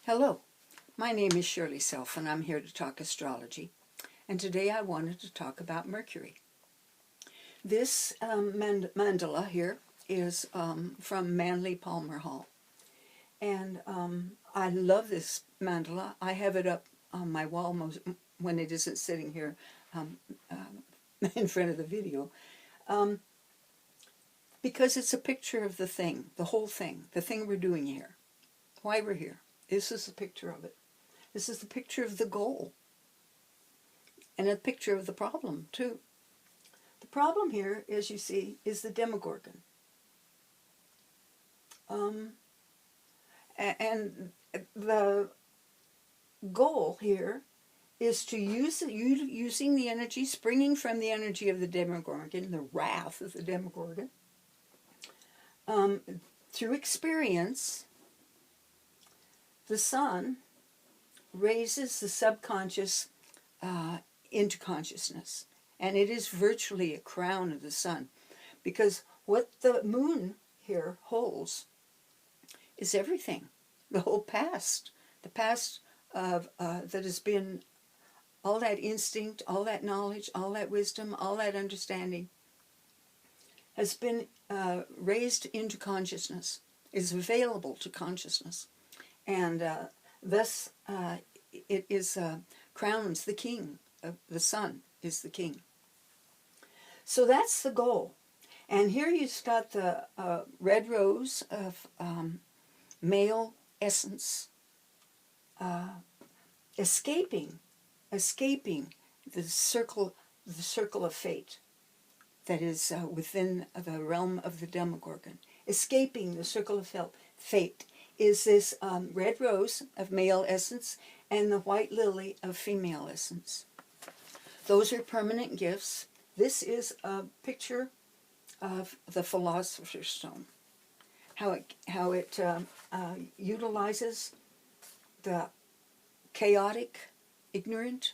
Hello, my name is Shirley Self and I'm here to talk astrology. And today I wanted to talk about Mercury. This mandala here is from Manly Palmer Hall. And I love this mandala. I have it up on my wall when it isn't sitting here in front of the video. Because it's a picture of the whole thing, the thing we're doing here, why we're here. This is a picture of it. This is the picture of the goal. And a picture of the problem, too. The problem here, as you see, is the Demogorgon. And the goal here is to using the energy, springing from the energy of the Demogorgon, the wrath of the Demogorgon, through experience. The sun raises the subconscious into consciousness. And it is virtually a crown of the sun. Because what the moon here holds is everything. The whole past. The past of that has been all that instinct, all that knowledge, all that wisdom, all that understanding has been raised into consciousness, is available to consciousness. And thus it is crowns the king. The sun is the king. So that's the goal. And here you've got the red rose of male essence escaping the circle of fate that is within the realm of the Demogorgon. Escaping the circle of fate is this red rose of male essence and the white lily of female essence. Those are permanent gifts. This is a picture of the Philosopher's Stone. How it utilizes the chaotic, ignorant,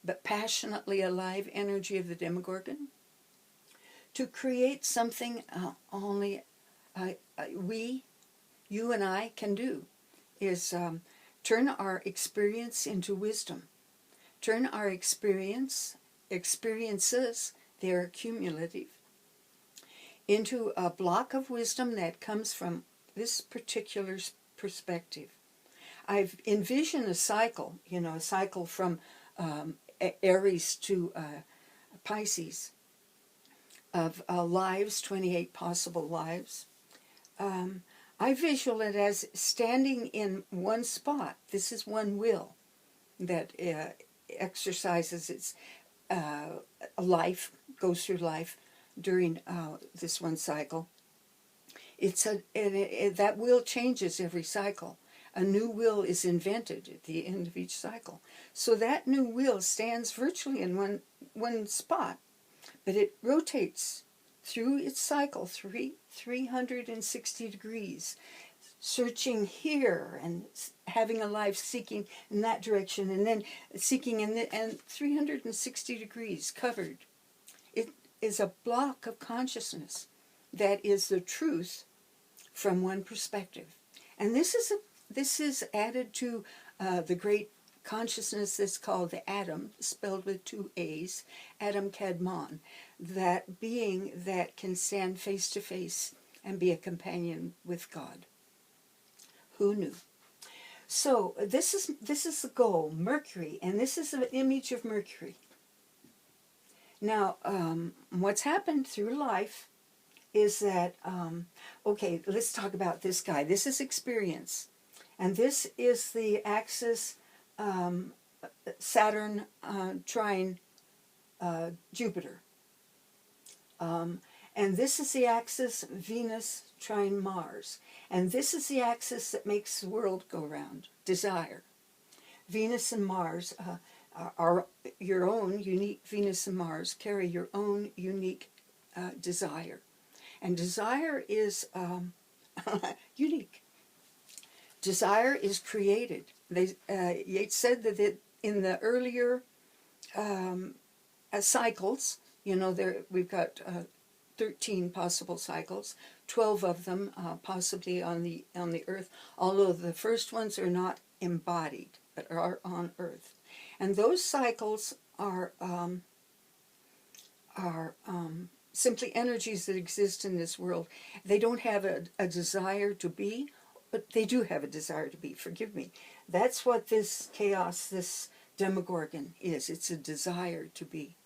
but passionately alive energy of the Demogorgon to create something only you and I can do, is turn our experience into wisdom. Turn our experiences, they're cumulative, into a block of wisdom that comes from this particular perspective. I've envisioned a cycle, a cycle from Aries to Pisces of lives, 28 possible lives. I visualize it as standing in one spot. This is one will that exercises its life, goes through life during this one cycle. That will changes every cycle. A new will is invented at the end of each cycle. So that new will stands virtually in one spot, but it rotates through its cycle 360 degrees, searching here and having a life seeking in that direction, and then seeking and 360 degrees covered. It is a block of consciousness that is the truth from one perspective. And this is added to the great consciousness that's called the Atom, spelled with 2 A's, Adam Kadmon, that being that can stand face to face and be a companion with God. Who knew? So this is the goal, Mercury, and this is an image of Mercury. Now, what's happened through life is that, okay, let's talk about this guy. This is experience. And this is the axis Saturn trine Jupiter. And this is the axis Venus trine Mars. And this is the axis that makes the world go round, desire. Venus and Mars are your own unique, Venus and Mars carry your own unique desire. And desire is unique. Desire is created. Yeats said that in the earlier cycles, we've got 13 possible cycles, 12 of them possibly on the Earth, although the first ones are not embodied, but are on Earth. And those cycles are simply energies that exist in this world. They don't have a desire to be, but they do have a desire to be. Forgive me. That's what this chaos, this demogorgon is. It's a desire to be.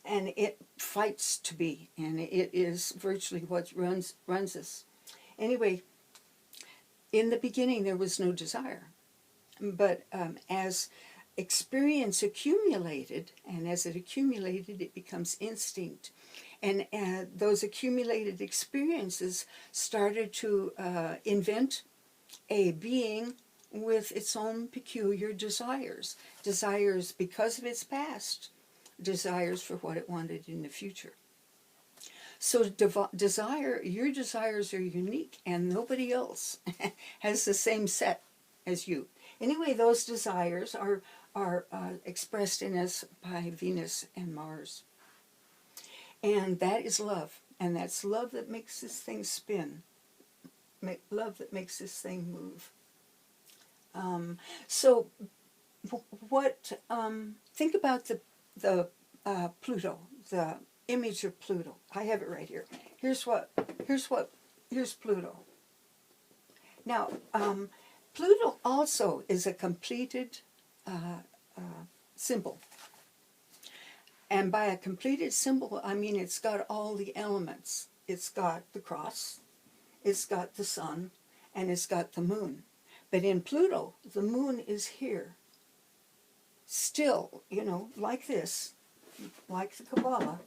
And it fights to be, and it is virtually what runs us. Anyway, in the beginning there was no desire, but as experience accumulated, and as it accumulated, it becomes instinct, and those accumulated experiences started to invent a being with its own peculiar desires because of its past, desires for what it wanted in the future. So your desires are unique, and nobody else has the same set as you. Anyway, those desires are expressed in us by Venus and Mars. And that is love. And that's love that makes this thing spin. Love that makes this thing move. So think about the Pluto, the image of Pluto. I have it right here. Here's Pluto. Now, Pluto also is a completed symbol. And by a completed symbol, I mean it's got all the elements. It's got the cross, it's got the sun, and it's got the moon. But in Pluto, the moon is here. Still, like this, like the Kabbalah,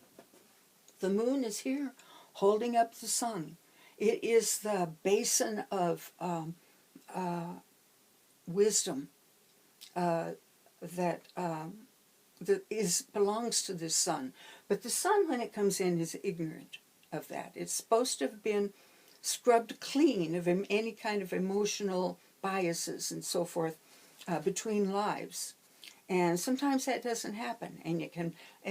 the moon is here holding up the sun. It is the basin of wisdom that belongs to the sun. But the sun, when it comes in, is ignorant of that. It's supposed to have been scrubbed clean of any kind of emotional biases and so forth between lives. And sometimes that doesn't happen, and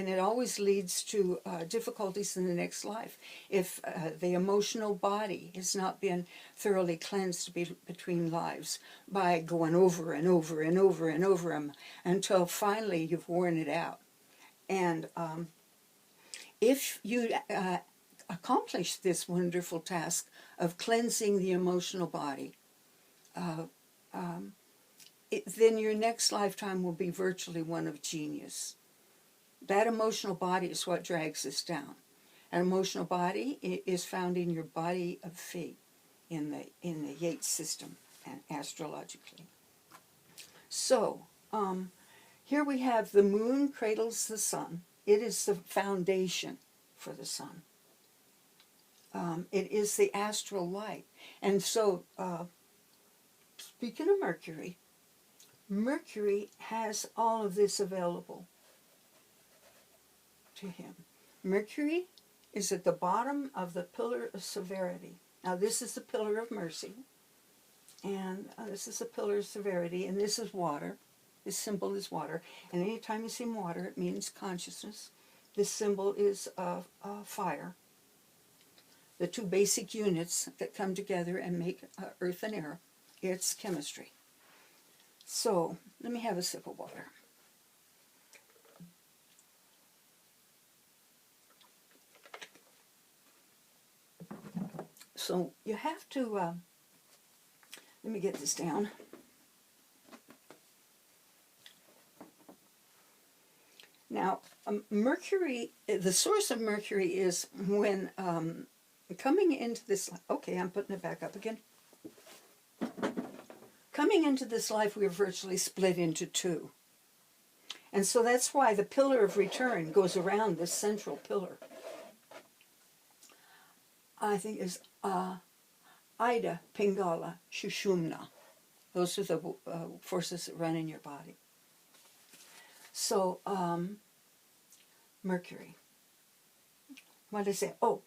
it always leads to difficulties in the next life if the emotional body has not been thoroughly cleansed between lives by going over and over and over and over them until finally you've worn it out. And if you accomplish this wonderful task of cleansing the emotional body, then your next lifetime will be virtually one of genius. That emotional body is what drags us down. An emotional body is found in your body of fate, in the Yeats system, and astrologically. So, here we have the moon cradles the sun. It is the foundation for the sun. It is the astral light. And so, speaking of Mercury, Mercury has all of this available to him. Mercury is at the bottom of the pillar of severity. Now this is the pillar of mercy, and this is the pillar of severity, and this is water. This symbol is water, and anytime you see water, it means consciousness. This symbol is fire. The two basic units that come together and make earth and air. It's chemistry. So, let me have a sip of water. So, you have to, let me get this down. Now, Mercury, the source of Mercury is when coming into this, okay, I'm putting it back up again. Coming into this life, we are virtually split into two. And so that's why the pillar of return goes around this central pillar. I think is Ida, Pingala, Shushumna. Those are the forces that run in your body. So, Mercury. What did I say? Oh,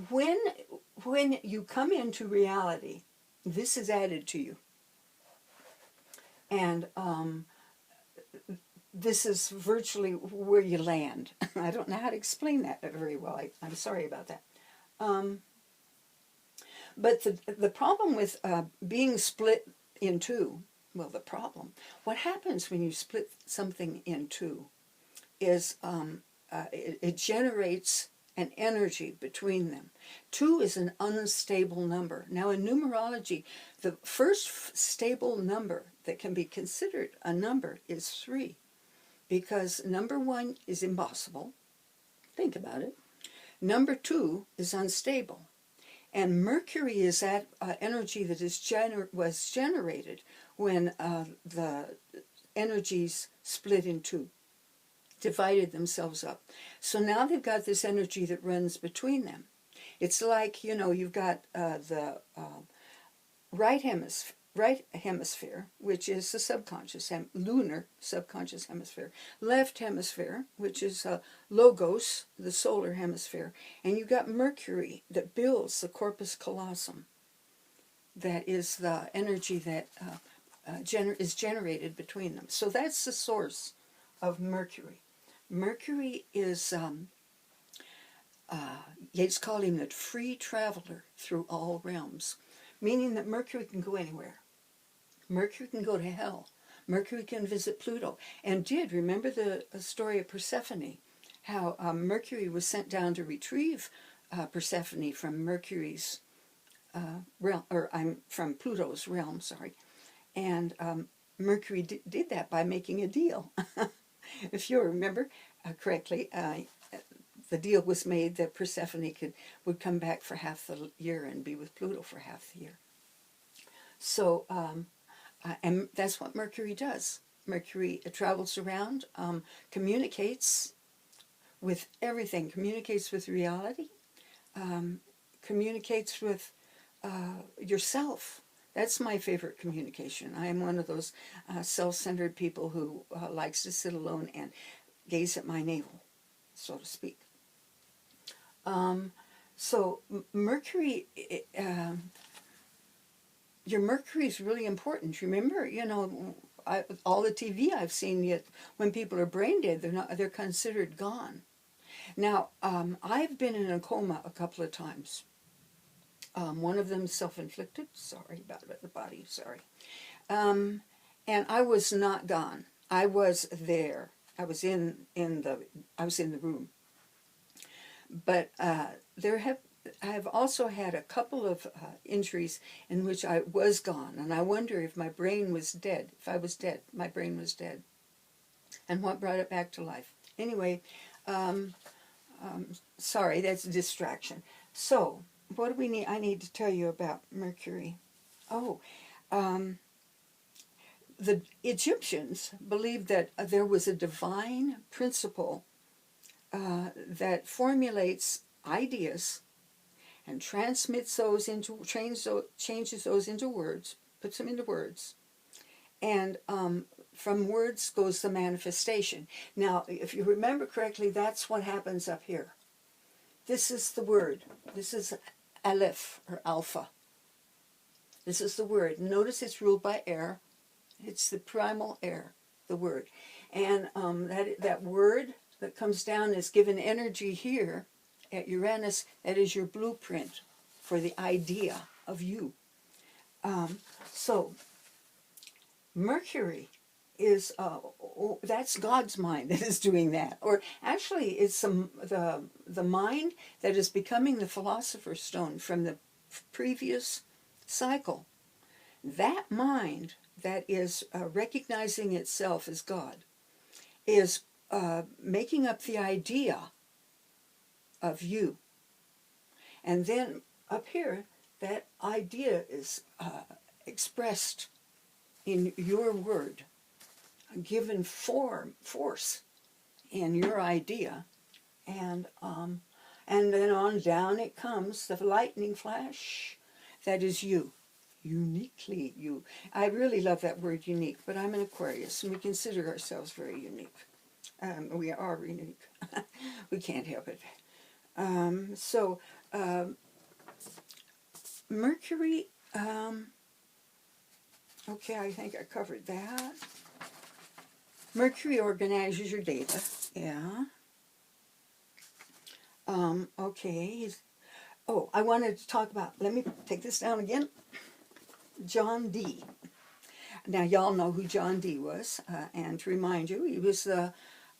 when you come into reality, this is added to you. And this is virtually where you land. I don't know how to explain that very well. I'm sorry about that. But the problem with being split in two, well, what happens when you split something in two is it generates an energy between them. 2 is an unstable number. Now in numerology, the first stable number that can be considered a number is 3, because number 1 is impossible. Think about it. Number 2 is unstable. And Mercury is that energy that was generated when the energies split in 2, divided themselves up. So now they've got this energy that runs between them. It's like, you've got the right hemisphere, which is the subconscious, lunar subconscious hemisphere. Left hemisphere, which is logos, the solar hemisphere. And you've got Mercury that builds the corpus callosum. That is the energy that is generated between them. So that's the source of Mercury. Mercury is, Yeats called him the free traveler through all realms, meaning that Mercury can go anywhere. Mercury can go to hell. Mercury can visit Pluto. And remember the story of Persephone, how Mercury was sent down to retrieve Persephone from Mercury's realm, or from Pluto's realm, sorry. And Mercury did that by making a deal. If you remember correctly, the deal was made that Persephone would come back for half the year and be with Pluto for half the year. So, and that's what Mercury does. Mercury travels around, communicates with everything, communicates with reality, communicates with yourself. That's my favorite communication. I am one of those self-centered people who likes to sit alone and gaze at my navel, so to speak. So Mercury, your Mercury is really important. Remember, all the TV I've seen, yet when people are brain dead, they're considered gone. Now, I've been in a coma a couple of times. One of them self-inflicted. Sorry about the body. Sorry. And I was not gone. I was there. I was in the room. But I have also had a couple of injuries in which I was gone, and I wonder if my brain was dead. If I was dead, my brain was dead, and what brought it back to life. Anyway, sorry, that's a distraction. So, what do we need? I need to tell you about Mercury. Oh, the Egyptians believed that there was a divine principle that formulates ideas and transmits those changes those into words, puts them into words, and from words goes the manifestation. Now, if you remember correctly, that's what happens up here. This is the word. This is Aleph, or Alpha. This is the word. Notice it's ruled by air. It's the primal air, the word. And that word that comes down is given energy here at Uranus. That is your blueprint for the idea of you. So Mercury is, that's God's mind that is doing that. Or actually it's the mind that is becoming the Philosopher's Stone from the previous cycle. That mind that is recognizing itself as God is making up the idea of you. And then up here, that idea is expressed in your word, given force in your idea, and then on down it comes, the lightning flash, that is you, uniquely you. I really love that word unique, but I'm an Aquarius, and we consider ourselves very unique. We are unique. We can't help it. So, Mercury, okay, I think I covered that. Mercury organizes your data. Yeah. Okay. Oh, I wanted to talk about, let me take this down again. John Dee. Now, y'all know who John Dee was. And to remind you, he was the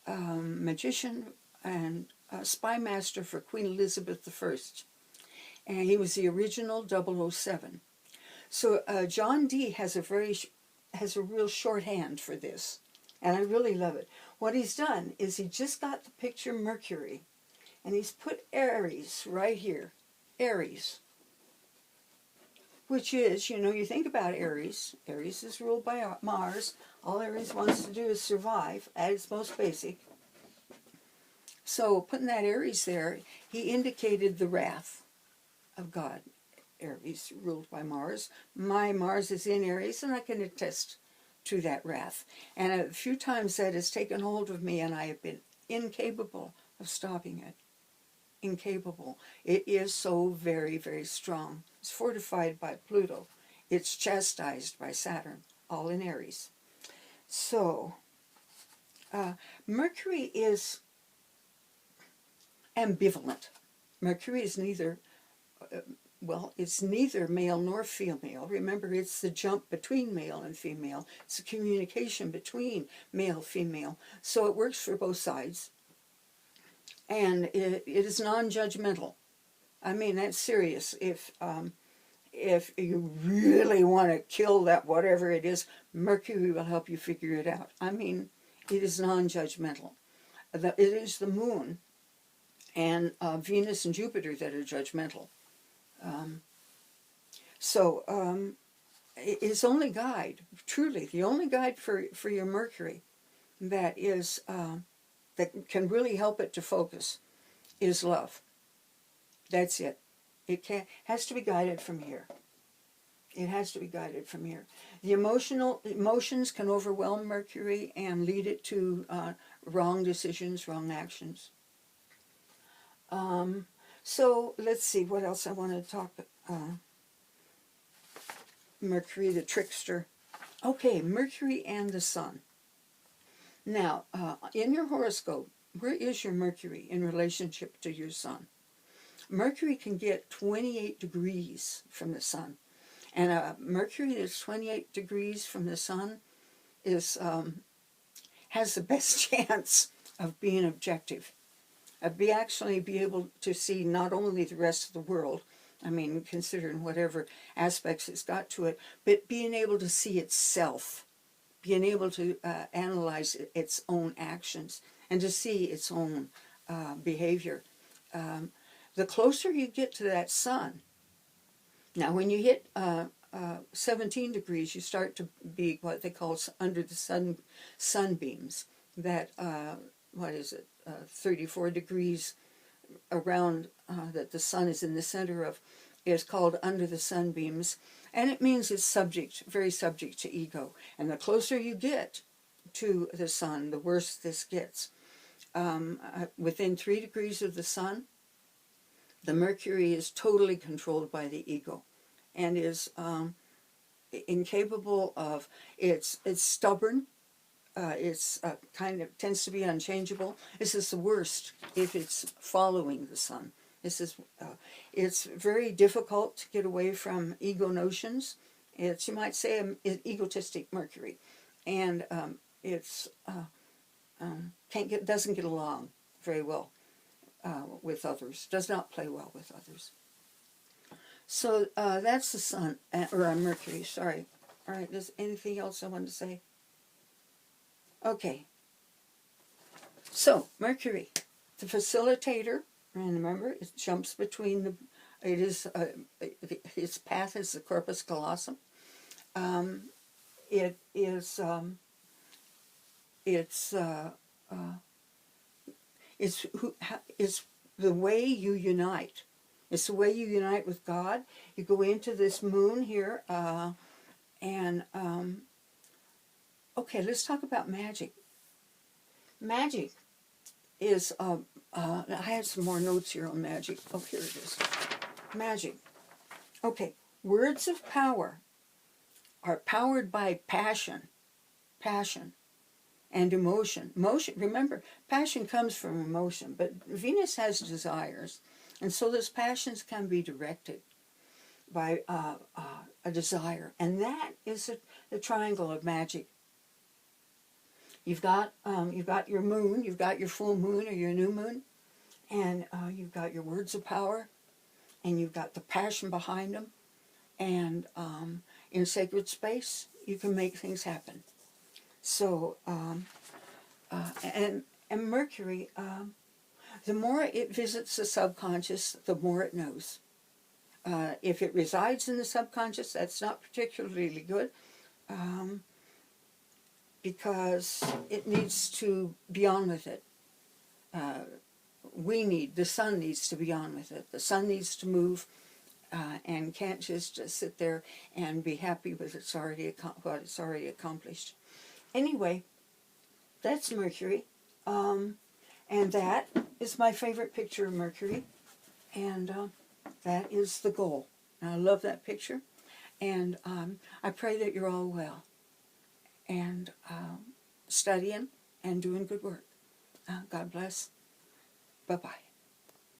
magician and spy master for Queen Elizabeth I. And he was the original 007. So John Dee has a real shorthand for this. And I really love it. What he's done is he just got the picture Mercury. And he's put Aries right here. Aries. Which is, you know, you think about Aries. Aries is ruled by Mars. All Aries wants to do is survive at its most basic. So putting that Aries there, he indicated the wrath of God. Aries ruled by Mars. My Mars is in Aries, and I can attest to that wrath. And a few times that has taken hold of me, and I have been incapable of stopping it. Incapable. It is so very, very strong. It's fortified by Pluto. It's chastised by Saturn, all in Aries. So, Mercury is ambivalent. Mercury is neither, it's neither male nor female. Remember, it's the jump between male and female. It's the communication between male and female. So it works for both sides. And it is non-judgmental. I mean, that's serious. If you really want to kill that whatever it is, Mercury will help you figure it out. I mean, it is non-judgmental. It is the moon and Venus and Jupiter that are judgmental. Its only guide, truly, the only guide for your Mercury that is that can really help it to focus is love. That's it. It has to be guided from here. It has to be guided from here. The emotions can overwhelm Mercury and lead it to wrong decisions, wrong actions. So let's see what else I want to talk about. Mercury, the trickster. Okay, Mercury and the Sun. Now, in your horoscope, where is your Mercury in relationship to your Sun? Mercury can get 28 degrees from the Sun. And Mercury that's 28 degrees from the Sun is has the best chance of being objective. Actually be able to see not only the rest of the world, I mean, considering whatever aspects it's got to it, but being able to see itself. Being able to analyze its own actions and to see its own behavior. The closer you get to that Sun, now when you hit 17 degrees, you start to be what they call under the sunbeams. That, 34 degrees around that the Sun is in the center of, is called under the sunbeams. And it means it's very subject to ego. And the closer you get to the Sun, the worse this gets. Within 3 degrees of the Sun, the Mercury is totally controlled by the ego and is incapable of, it's stubborn, it's kind of tends to be unchangeable. This is the worst if it's following the Sun. This is, it's very difficult to get away from ego notions. It's, you might say, an egotistic Mercury, and doesn't get along very well with others. Does not play well with others. So that's the Sun or Mercury. Sorry. All right. Is anything else I want to say? Okay. So Mercury, the facilitator. And remember, it jumps between its path is the corpus callosum. It's the way you unite. It's the way you unite with God. You go into this moon here, okay, let's talk about magic. Magic is, I have some more notes here on magic. Oh, here it is. Magic. Okay, words of power are powered by passion. Passion. and emotion. Emotion, remember, passion comes from emotion, but Venus has desires, and so those passions can be directed by a desire, and that is the triangle of magic. You've got your moon, you've got your full moon or your new moon, and you've got your words of power, and you've got the passion behind them, and in sacred space, you can make things happen. So, and Mercury, the more it visits the subconscious, the more it knows. If it resides in the subconscious, that's not particularly good, because it needs to be on with it. The sun needs to be on with it. The sun needs to move, and can't just sit there and be happy with what it's already accomplished. Anyway, that's Mercury, and that is my favorite picture of Mercury, and that is the goal. And I love that picture, and I pray that you're all well, and studying and doing good work. God bless. Bye-bye.